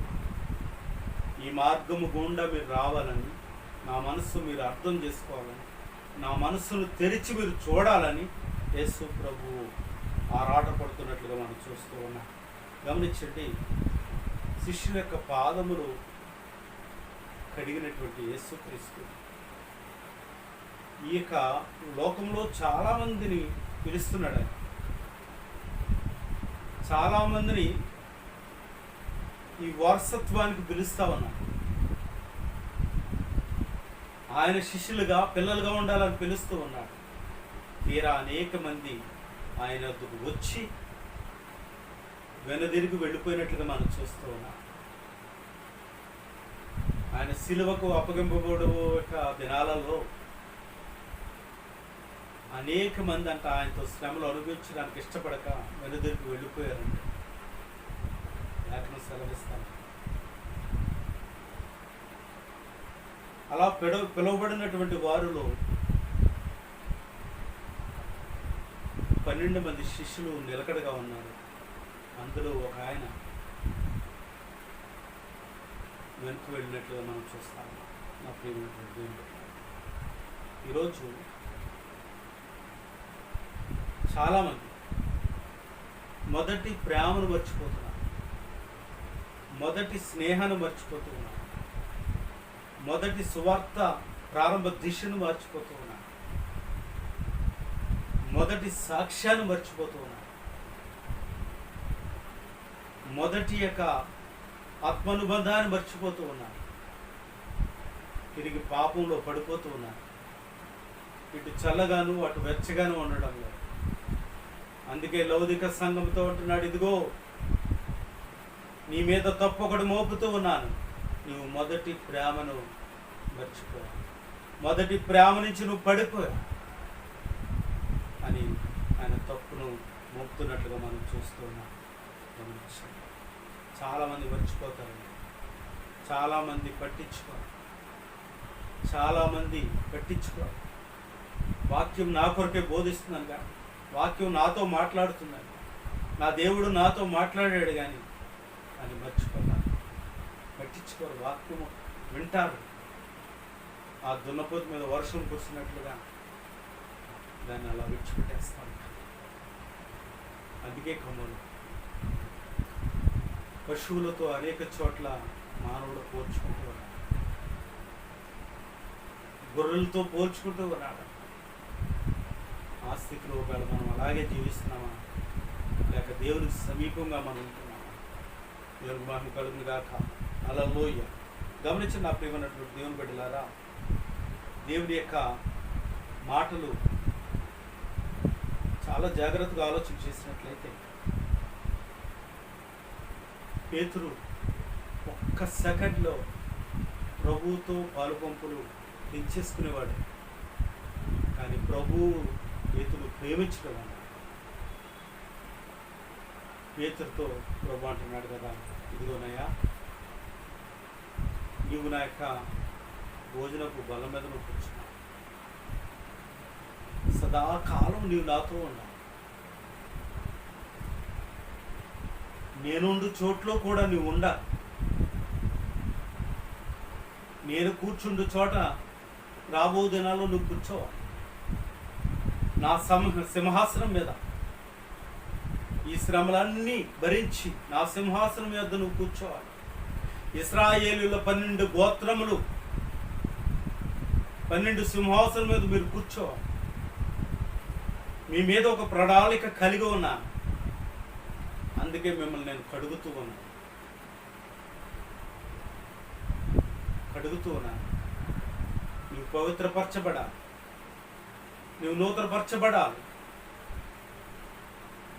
ఈ మార్గము గుండా మీరు రావాలని, నా మనస్సు మీరు అర్థం చేసుకోవాలని, నా మనస్సును తెరిచి మీరు చూడాలని యేసు ప్రభువు ఆరాటపడుతున్నట్లుగా మనం చూస్తూ ఉన్నాం. గమనించండి, శిష్యుల యొక్క పాదములు కడిగినటువంటి యేసుక్రీస్తు ఈ యొక్క లోకంలో చాలామందిని పిలుస్తున్నాడు. చాలామందిని ఈ వారసత్వానికి పిలుస్తా ఉన్నాడు. ఆయన శిష్యులుగా, పిల్లలుగా ఉండాలని పిలుస్తూ ఉన్నాడు. తీరా అనేక మంది ఆయన వచ్చి వెనుదిరిగి వెళ్ళిపోయినట్లుగా మనం చూస్తూ ఉన్నాం. ఆయన సిలువకు అప్పగింపబడు దినాలలో అనేక మంది అంట ఆయనతో శ్రమలు అనుభవించడానికి ఇష్టపడక వెనుదిరిగి వెళ్ళిపోయారంట. లేఖనం సెలవిస్తాను. అలా పిలువబడినటువంటి వారిలో 12 మంది శిష్యులు నిలకడగా ఉన్నారు. అందులో ఒక ఆయన వెనుక వెళ్ళినట్లుగా మనం చూస్తాము. నా ప్రియమైనటువంటి దేవుడు, ఈరోజు చాలామంది మొదటి ప్రేమను మర్చిపోతున్నారు, మొదటి స్నేహాన్ని మర్చిపోతున్నారు, మొదటి సువార్త ప్రారంభ దిశను మర్చిపోతూ ఉన్నారు, మొదటి సాక్ష్యాన్ని మర్చిపోతూ ఉన్నారు, మొదటి యొక్క ఆత్మానుబంధాన్ని మర్చిపోతూ ఉన్నారు, తిరిగి పాపంలో పడిపోతూ ఉన్నారు. ఇటు చల్లగాను అటు వెచ్చగాను ఉండడం లేదు. అందుకే లౌకిక సంఘంతో అంటున్నాడు, ఇదిగో నీ మీద తప్పు ఒకటి మోపుతూ ఉన్నాను, నువ్వు మొదటి ప్రేమను మర్చిపోయా, మొదటి ప్రేమ నుంచి నువ్వు పడిపోయా అని ఆయన తప్పును మోపుతున్నట్లుగా మనం చూస్తూ ఉన్నాం. చాలామంది మర్చిపోతారండి, చాలామంది పట్టించుకోరు. వాక్యం నా కొరకే బోధిస్తుందనిగా, వాక్యం నాతో మాట్లాడుతుందని, నా దేవుడు నాతో మాట్లాడాడు కానీ అని మర్చిపోతారు, పట్టించుకోరు. వాక్యము వింటారు, ఆ దున్నపోతు మీద వర్షం కురిసినట్లుగా దాన్ని అలా విడిచిపెట్టేస్తాం. అందుకే కమ్ములు పశువులతో అనేక చోట్ల మానవుడు పోల్చుకుంటూ ఉన్నాడు, గొర్రెలతో పోల్చుకుంటూ ఉన్నాడు. ఆ స్థితిలో ఒకవేళ మనం అలాగే జీవిస్తున్నామా, లేక దేవునికి సమీపంగా మనం ఉంటున్నామా? దేవునికి మహిమ కలుగును గాక. హల్లెలూయా. గమనించిన నా ప్రియమైనటువంటి దేవుని బిడ్డలారా, దేవుని యొక్క మాటలు చాలా జాగ్రత్తగా ఆలోచన చేసినట్లయితే పేతురు ఒక్క సెకండ్లో ప్రభువుతో పాలుపంపులు తెచ్చేసుకునేవాడు. కానీ ప్రభువు పేతురు ప్రేమించడం అన్నాడు. పేతురుతో ప్రభు అంటున్నాడు కదా, ఇదిగోనయ్యా, నీవు నా యొక్క భోజనపు బలం మీద నువ్వు కూర్చున్నావు, సదాకాలం నీవు నాతో ఉన్నావు, నేనుండు చోట్లో కూడా నీవు ఉండాలి, నేను కూర్చుండు చోట రాబో దినాల్లో నువ్వు కూర్చోవాలి, నా సింహాసనం మీద ఈ శ్రమలన్నీ భరించి నా సింహాసనం మీద నువ్వు కూర్చోవాలి. ఇశ్రాయేలీయుల 12 గోత్రములు 12 సింహాసనం మీద మీరు కూర్చోవాలి. మీ మీద ఒక ప్రణాళిక కలిగి ఉన్నాను, అందుకే మిమ్మల్ని నేను కడుగుతూ ఉన్నాను. నువ్వు పవిత్రపరచబడాలి, నువ్వు నూతనపరచబడాలి.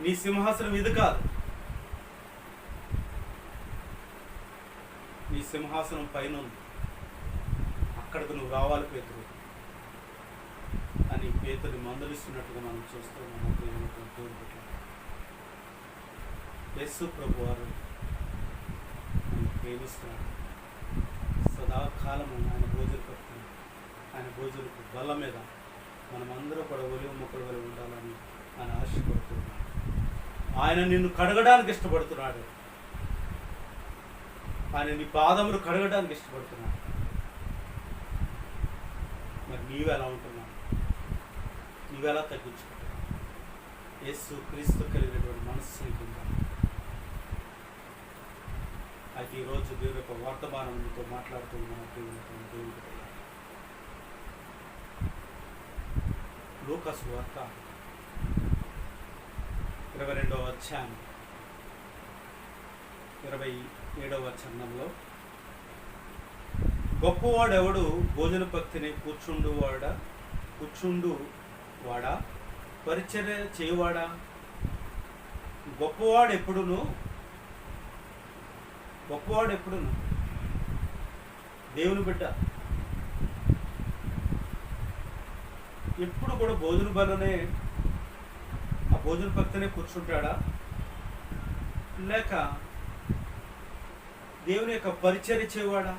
నీ సింహాసనం ఇది కాదు, నీ సింహాసనం పైన ఉంది, అక్కడికి నువ్వు రావాలి పేతురు అని పేతుని మందలిస్తున్నట్టుగా మనం చూస్తూ ఉన్నాం. యేసు ప్రభు వారు ప్రేమిస్తున్నాడు. సదాకాలము ఆయన భోజనపు బల్ల మీద మనమందరూ కూడా ఒలివ మొక్కల వల్ల ఉండాలని ఆయన ఆశపడుతున్నాడు. ఆయన నిన్ను కడగడానికి ఇష్టపడుతున్నాడు, ఆయన నీ పాదములు కడగడానికి ఇష్టపడుతున్నాడు. మరి నీవెలా ఉంటున్నావు? నీవెలా తగ్గించుకుంటున్నావు? యేసు క్రీస్తు కలిగినటువంటి మనస్సు నీకుందా? అయితే ఈరోజు దేవుని యొక్క వర్తమానం మీతో మాట్లాడుతూ ఉన్నాను. దేవుని లూకా సువార్త 22వ అధ్యాయం 27వ వచనంలో, గొప్పవాడెవడు భోజన భక్తిని కూర్చుండువాడా పరిచర్య చేయువాడా? గొప్పవాడు ఎప్పుడును గొప్పవాడు ఎప్పుడు దేవుని బిడ్డ ఎప్పుడు కూడా భోజన బలనే ఆ భోజన పక్కనే కూర్చుంటాడా, లేక దేవుని యొక్క పరిచర్య చేయవాడా?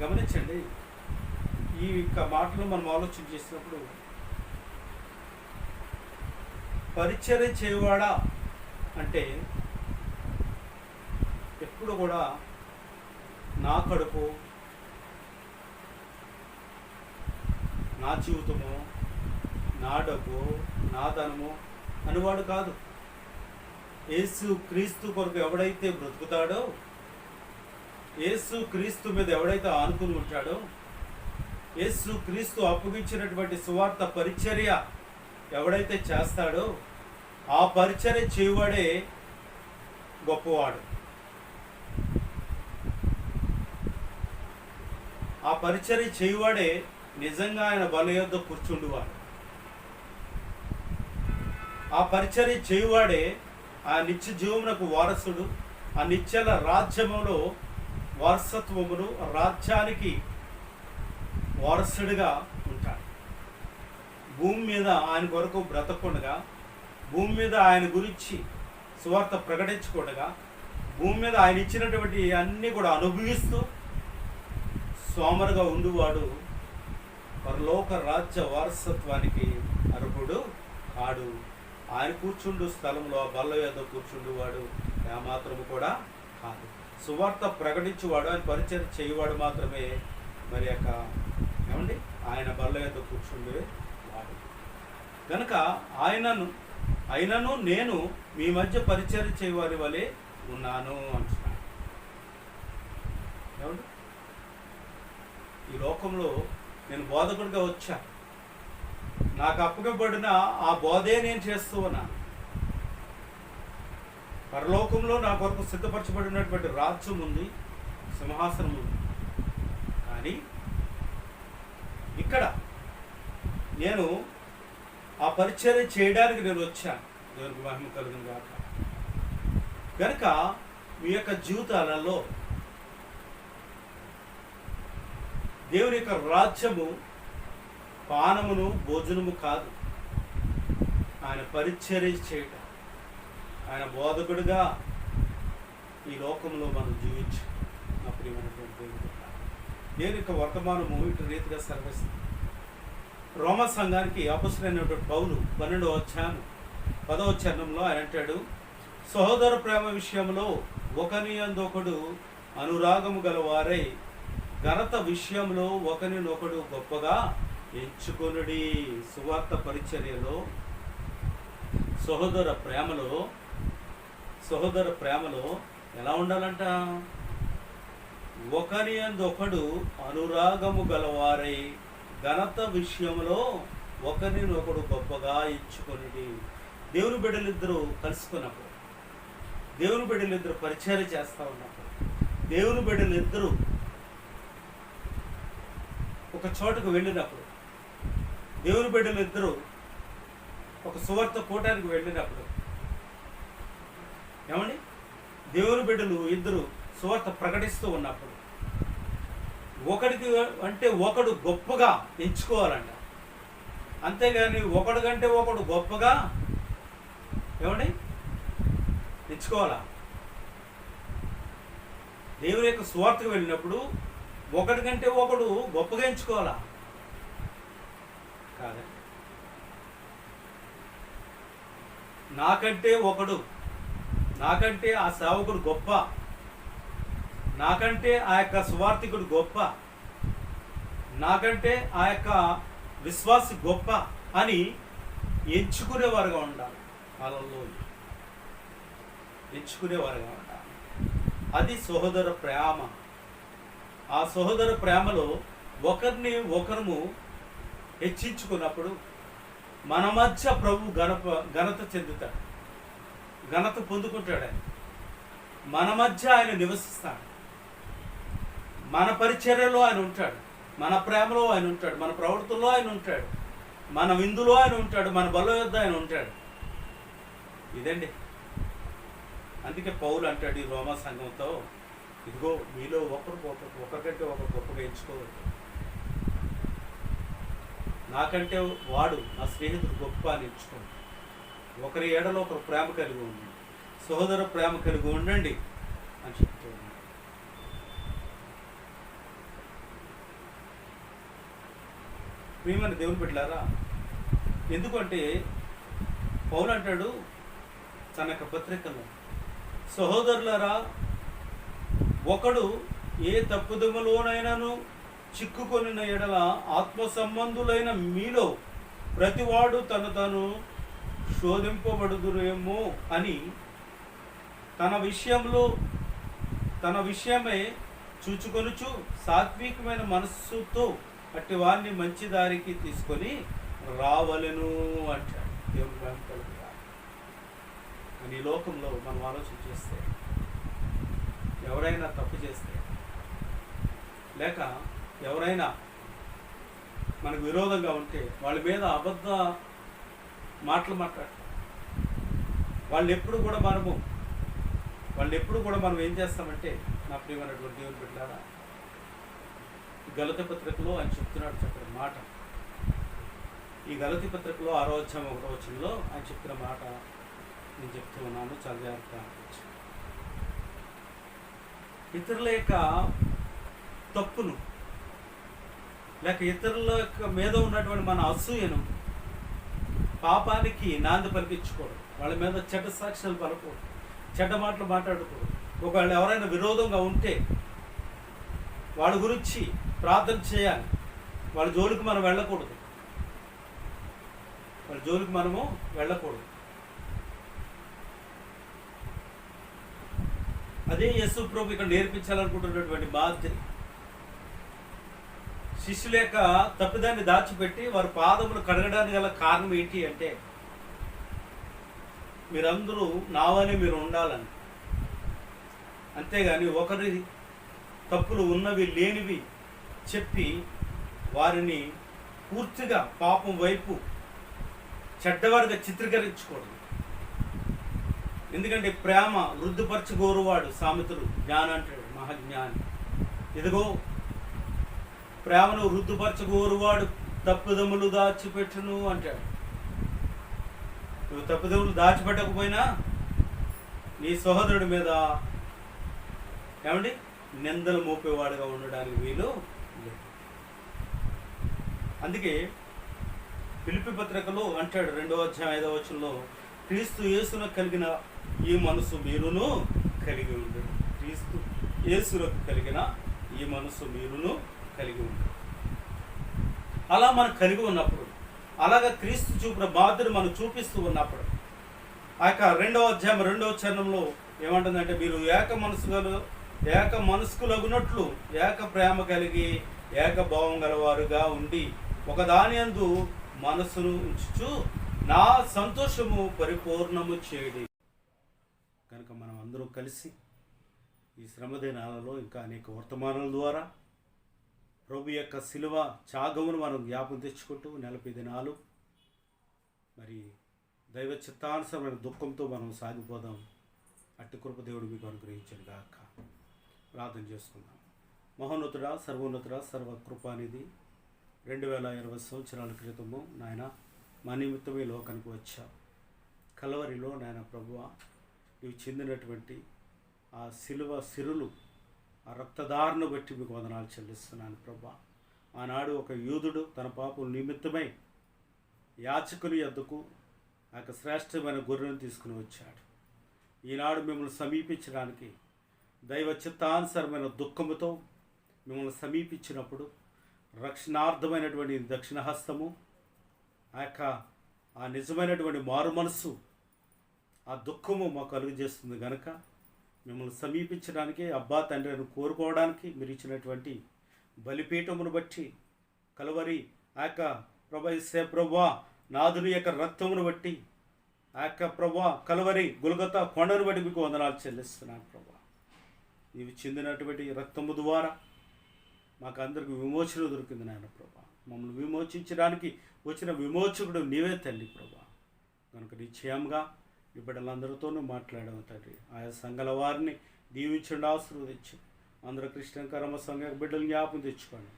గమనించండి, ఈ యొక్క మాటలు మనం ఆలోచన చేసినప్పుడు పరిచర్య చేయవాడా అంటే ఎప్పుడు కూడా నా కడుపు, నా జీవితము, నా డబ్బు, నా ధనము అనేవాడు కాదు. యేసు క్రీస్తు కొరకు ఎవడైతే బ్రతుకుతాడో, యేసు క్రీస్తు మీద ఎవడైతే ఆనుకుని ఉంటాడో, యేసు క్రీస్తు అప్పగించినటువంటి సువార్త పరిచర్య ఎవడైతే చేస్తాడో, ఆ పరిచర్య చేయవాడే గొప్పవాడు. ఆ పరిచర్య చేయవాడే నిజంగా ఆయన బల యొద్ద కూర్చుండువాడు. ఆ పరిచర్య చేయవాడే ఆ నిత్య జీవమునకు వారసుడు, ఆ నిత్యల రాజ్యములో వారసత్వమును, రాజ్యానికి వారసుడిగా ఉంటాడు. భూమి మీద ఆయన కొరకు బ్రతకుండగా, భూమి మీద ఆయన గురించి సువార్త ప్రకటించకుండగా, భూమి మీద ఆయన ఇచ్చినటువంటి అన్నీ కూడా అనుభవిస్తూ సోమరుగా ఉండువాడు పరలోక రాజ్య వారసత్వానికి అర్హుడు కాడు. ఆయన కూర్చుండు స్థలంలో బల్ల యొద్ద కూర్చుండువాడు ఏమాత్రము కూడా కాదు. సువార్త ప్రకటించువాడు, ఆయన పరిచయం చేయవాడు మాత్రమే మరి యొక్క ఏమండి ఆయన బల్ల యొద్ద కూర్చుండేవాడు. కనుక ఆయనను నేను మీ మధ్య పరిచయం చేయవారి వలె ఉన్నాను అంటున్నాను. ఏమండి, ఈ లోకంలో నేను బోధకుడిగా వచ్చా, నాకు అప్పగబడిన ఆ బోధే నేను చేస్తూ ఉన్నాను. పరలోకంలో నా కొరకు సిద్ధపరచబడినటువంటి రాజ్యం ఉంది, సింహాసనం ఉంది. కానీ ఇక్కడ నేను ఆ పరిచర్య చేయడానికి నేను వచ్చాను. దేవునికి మహిమ కలుగును గాక. కనుక మీ యొక్క జీవితాలలో దేవుని యొక్క రాజ్యము పానమును, భోజనము కాదు, ఆయన పరిచర్య చేయటం. ఆయన బోధకుడిగా ఈ లోకంలో మనం జీవించాం. నా ప్రియమైనటువంటి దేవుని యొక్క వర్తమానము ఇటు రీతిగా సెలవిస్తుంది. రోమ సంఘానికి అపొస్తలుడైనటువంటి పౌలు 12వ అధ్యాయం 10వ చరణంలో ఆయన అంటాడు, సహోదర ప్రేమ విషయంలో ఒకని యందొకడు అనురాగము గలవారై ఘనత విషయంలో ఒకరినొకడు గొప్పగా ఎంచుకొనుడి. సువార్త పరిచర్యలో సహోదర ప్రేమలో ఎలా ఉండాలంట? ఒకరి యందొకడు అనురాగము గలవారై ఘనత విషయంలో ఒకరినొకడు గొప్పగా ఎంచుకొనుడి. దేవుని బిడ్డలిద్దరూ కలుసుకున్నప్పుడు, దేవుని బిడ్డలిద్దరూ పరిచర్య చేస్తూ ఉన్నప్పుడు, దేవుని బిడ్డలిద్దరూ ఒక చోటుకు వెళ్ళినప్పుడు, దేవుని బిడ్డలు ఇద్దరు ఒక సువార్త కూటానికి వెళ్ళినప్పుడు, ఏమండి దేవుని బిడ్డలు ఇద్దరు సువార్త ప్రకటిస్తూ ఉన్నప్పుడు ఒకడికి అంటే ఒకడు గొప్పగా ఎంచుకోవాలంట. అంతేగాని ఒకడు కంటే ఒకడు గొప్పగా ఏమండి ఎంచుకోవాలా? దేవుని యొక్క సువార్తకు వెళ్ళినప్పుడు ఒకటి కంటే ఒకడు గొప్పగా ఎంచుకోవాలా? కాదండి. నాకంటే ఆ సేవకుడు గొప్ప, నాకంటే ఆ యొక్క సువార్థికుడు గొప్ప, నాకంటే ఆ యొక్క విశ్వాసి గొప్ప అని ఎంచుకునేవారుగా ఉండాలి. కాలంలో ఎంచుకునేవారుగా ఉండాలి. అది సహోదర ప్రేమ. ఆ సహోదర ప్రేమలో ఒకరిని ఒకరము హెచ్చించుకున్నప్పుడు మన మధ్య ప్రభు ఘనత చెందుతాడు, ఘనత పొందుకుంటాడు. ఆయన మన మధ్య ఆయన నివసిస్తాడు. మన పరిచర్యలో ఆయన ఉంటాడు, మన ప్రేమలో ఆయన ఉంటాడు, మన ప్రవర్తనలో ఆయన ఉంటాడు, మన విందులో ఆయన ఉంటాడు, మన బల యొద్ద ఆయన ఉంటాడు. ఇదండి అందుకే పౌలు అంటాడు ఈ రోమా సంఘంతో, ఇదిగో మీలో ఒకరికంటే ఒకరు గొప్పగా ఎంచుకోవద్దు. నాకంటే వాడు నా స్నేహితుడు గొప్ప అని ఎంచుకోండి. ఒకరి ఏడలో ఒకరు ప్రేమ కలిగి ఉండండి, సహోదర ప్రేమ కలిగి ఉండండి అని చెప్తూ ఉన్నాడు. ప్రియమైన దేవుని బిడ్డలారా, ఎందుకంటే పౌలు అంటాడు తన యొక్క పత్రికలో, సహోదరులారా, ఒకడు ఏ తప్పుదములోనైనాను చిక్కుకొనిన ఎడల ఆత్మ సంబంధులైన మీలో ప్రతివాడు తను శోధింపబడుదురేమో అని తన విషయమే చూచుకొనుచు సాత్వికమైన మనస్సుతో అట్టి వారిని మంచి దారికి తీసుకొని రావలెను అంటాడు. దేవుని ప్రేమ కలుగుగా అని ఈ లోకంలో మనం ఆలోచన చేస్తే, ఎవరైనా తప్పు చేస్తే, లేక ఎవరైనా మనకు విరోధంగా ఉంటే వాళ్ళ మీద అబద్ధ మాటలు మాట్లాడతాం. వాళ్ళు ఎప్పుడు కూడా మనం ఏం చేస్తామంటే, నా ప్రియమైనటువంటి దేవుని బిడ్డలారా, గలతీ పత్రికలో ఆయన చెప్తున్నాడు చక్కటి మాట. ఈ గలతీ పత్రికలో 6వ అధ్యాయం 1వ వచనంలో ఆయన చెప్తున్న మాట నేను చెప్తూ ఉన్నాను, చాలా జాగ్రత్తగా. ఇతరుల యొక్క తప్పును లేక ఇతరుల మీద ఉన్నటువంటి మన అసూయను, పాపానికి నాంది పలికించుకోవడం, వాళ్ళ మీద చెడ్డ సాక్ష్యాలు పలకూడదు, చెడ్డ మాటలు మాట్లాడకూడదు. ఒకవేళ ఎవరైనా విరోధంగా ఉంటే వాళ్ళ గురించి ప్రార్థన చేయాలి. వాళ్ళ జోలికి మనం వెళ్ళకూడదు. అదే యేసు ప్రభు ఇక్కడ నేర్పించాలనుకుంటున్నటువంటి మాదిరి. శిష్యుల యొక్క తప్పిదాన్ని దాచిపెట్టి వారి పాదములు కడగడానికి గల కారణం ఏంటి అంటే, మీరందరూ నావని మీరు ఉండాలని. అంతేగాని ఒకరి తప్పులు ఉన్నవి లేనివి చెప్పి వారిని పూర్తిగా పాపం వైపు చెడ్డవారిగా చిత్రీకరించకూడదు. ఎందుకంటే ప్రేమ వృద్ధిపరచగోరువాడు, సామెతలు జ్ఞానం అంటాడు మహాజ్ఞాని. ఇదిగో ప్రేమను వృద్ధిపరచగోరువాడు తప్పుదములు దాచిపెట్టును అంటాడు. నువ్వు తప్పుదములు దాచిపెట్టకపోయినా నీ సహోదరుడి మీద నిందలు మోపేవాడుగా ఉండడానికి వీలు లేదు. అందుకే ఫిలిప్పీ పత్రికలో అంటాడు 2వ అధ్యాయం 5వ వచనంలో, క్రీస్తు యేసును కలిగిన ఈ మనసు మీరును కలిగి ఉండడు. క్రీస్తు యేసును కలిగిన ఈ మనసు మీరును కలిగి ఉండడు. అలా మనం కలిగి ఉన్నప్పుడు, అలాగా క్రీస్తు చూపిన బాధను మనం చూపిస్తూ ఉన్నప్పుడు, ఆ యొక్క 2వ అధ్యాయం 2వ చరణంలో ఏమంటుందంటే, మీరు ఏక మనస్కులగునట్లు ఏక ప్రేమ కలిగి ఏక భావం గలవారుగా ఉండి ఒకదాని యందు మనస్సును ఉంచుచు నా సంతోషము పరిపూర్ణము చేయడి. కనుక మనం అందరూ కలిసి ఈ శ్రమ దినాలలో ఇంకా అనేక వర్తమానాల ద్వారా ప్రభు యొక్క శిలువ త్యాగమును మనం జ్ఞాపకం తెచ్చుకుంటూ 40 దినాలు మరి దైవ చిత్తానుసరమైన దుఃఖంతో మనం సాగిపోదాం. అట్టి కృప దేవుడు మీకు అనుగ్రహించను గాక. ప్రార్థన చేసుకుందాం. మహోన్నతుడా, సర్వోన్నతుడా, సర్వకృపానిధి, 2020 సంవత్సరాల క్రితము నాయన మా నిమిత్తమే లోకానికి వచ్చావు. కలవరిలో నాయన ప్రభువా, నీవు చెందినటువంటి ఆ శిలువ సిరులు, ఆ రక్తధారను బట్టి మీకు వందనాలు చెల్లిస్తున్నాను ప్రభువా. ఆనాడు ఒక యూదుడు తన పాపం నిమిత్తమై యాచకుని యొద్దకు ఆ యొక్క శ్రేష్టమైన గొర్రెను తీసుకుని వచ్చాడు. ఈనాడు మిమ్మల్ని సమీపించడానికి దైవ చిత్తానుసరమైన దుఃఖముతో మిమ్మల్ని సమీపించినప్పుడు రక్షణార్థమైనటువంటి దక్షిణ హస్తము, ఆ నిజమైనటువంటి మారు మనస్సు, ఆ దుఃఖము మాకు కలుగజేస్తుంది కనుక మిమ్మల్ని సమీపించడానికి, అబ్బా తండ్రిని కోరుకోవడానికి మీరు ఇచ్చినటువంటి బలిపీఠమును బట్టి, కలవరి ఆ యొక్క ప్రభువా నాదుని యొక్క రక్తమును బట్టి, ఆ యొక్క ప్రభువా కలవరి గులగత కొండను బట్టి మీకు వందనాలు చెల్లిస్తున్నాను ప్రభువా. నీవు చెందినటువంటి రక్తము ద్వారా మాకు అందరికి విమోచన దొరికింది నాయన ప్రభా. మమ్మల్ని విమోచించడానికి వచ్చిన విమోచకుడు నీవే తండ్రి ప్రభా. కనుక నిశ్చయంగా ఈ బిడ్డలందరితోనూ మాట్లాడాము తండ్రి. ఆయా సంఘాల వారిని దీవించండి, ఆశీర్వదించండి. అందరూ క్రిస్టియన్ కర్మ సంఘ బిడ్డలు జ్ఞాపకం తెచ్చుకోండి.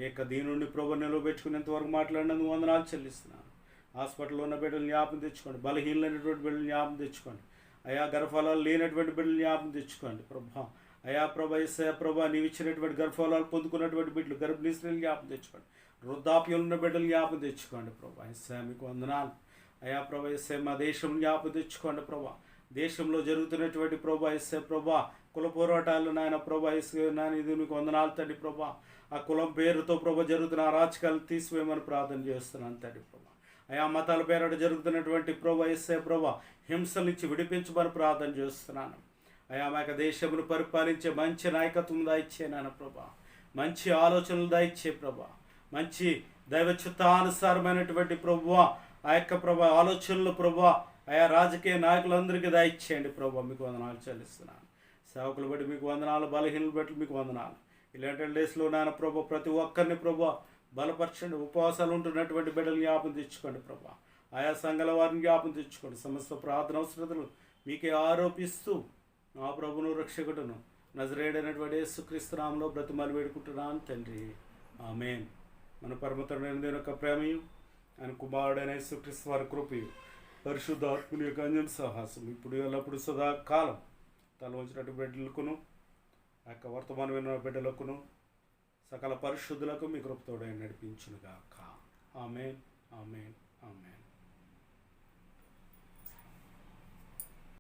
ఏక దీనుండి ప్రభు నిలవబెట్టుకునేంతవరకు మాట్లాడినందుకు వందనాలు చెల్లిస్తున్నాను. హాస్పిటల్లో ఉన్న బిడ్డలు జ్ఞాపకం తెచ్చుకోండి. బలహీనమైనటువంటి బిడ్డలు జ్ఞాపకం తెచ్చుకోండి. అయా గర్భఫలాలు లేనటువంటి బిడ్డలు జ్ఞాపకం తెచ్చుకోండి ప్రభా. అయా ప్రభా యేసయ్య ప్రభా నీవు ఇచ్చినటువంటి గర్భఫలాలు పొందుకున్నటువంటి బిడ్డలు, గర్భిణీ స్త్రీలు జ్ఞాపకం తెచ్చుకోండి. వృద్ధాప్యంలో ఉన్న బిడ్డలు జ్ఞాపకం తెచ్చుకోండి ప్రభా. యేసయ్య మీకు వందనాలు. అయా ప్రభా యేసయ్య మా దేశం జ్ఞాపకం తెచ్చుకోండి ప్రభా. దేశంలో జరుగుతున్నటువంటి ప్రభా యేసయ్య ప్రభా కుల పోరాటాలు నాయన ప్రభా యేసయ్య నాయన ఇది మీకు వందనాలు తండ్రి ప్రభా. ఆ కులం పేరుతో ప్రభా జరుగుతున్న అరాచకాలు తీసివేయమని ప్రార్థన చేస్తున్నాను తండ్రి ప్రభా. అయా మతాల పేరట జరుగుతున్నటువంటి ప్రభా యేసయ్య ప్రభా హింసల నుంచి విడిపించమని ప్రార్థన చేస్తున్నాను. అయా మా యొక్క దేశమును పరిపాలించే మంచి నాయకత్వం దాయిచ్చే నాయన ప్రభా. మంచి ఆలోచనలు దాయిచ్చే ప్రభా. మంచి దైవ చిత్తానుసారమైనటువంటి ప్రభువా ఆ యొక్క ప్రభా ఆలోచనలు ప్రభా ఆయా రాజకీయ నాయకులందరికీ దాయిచ్చేయండి ప్రభా. మీకు వందనాలు చెల్లిస్తున్నాను. సేవకులు బట్టి మీకు వందనాలు, బలహీనలు బట్టి మీకు వందనాలు. ఇలాంటి డేస్లో నాయన ప్రభా ప్రతి ఒక్కరిని ప్రభా బలపరచండి. ఉపవాసాలు ఉంటున్నటువంటి బిడ్డలు జ్ఞాపం తెచ్చుకోండి ప్రభా. ఆయా సంఘాల వారిని జ్ఞాపం తెచ్చుకోండి. సమస్త ప్రార్థన అవసరతలు మీకే ఆరోపిస్తూ నా ప్రభును రక్షకుడును నజరేయుడైనటువంటి యేసుక్రీస్తు నామములో బ్రతిమాలి వేడుకుంటున్నాను తండ్రి. ఆమేన్. మన పరమతండ్రైన దేవుని యొక్క ప్రేమయు ఆయన కుమారుడైన యేసుక్రీస్తు వారి కృపయు పరిశుద్ధాత్ముని యొక్క అంజన సాహసం ఇప్పుడు ఎల్లప్పుడు సదాకాలం తల వంచినట్టు బిడ్డలకును ఆ యొక్క వర్తమానమైన బిడ్డలకును సకల పరిశుద్ధులకు మీ కృపతోడే నడిపించునుగాక. ఆమేన్, ఆమేన్, ఆమేన్.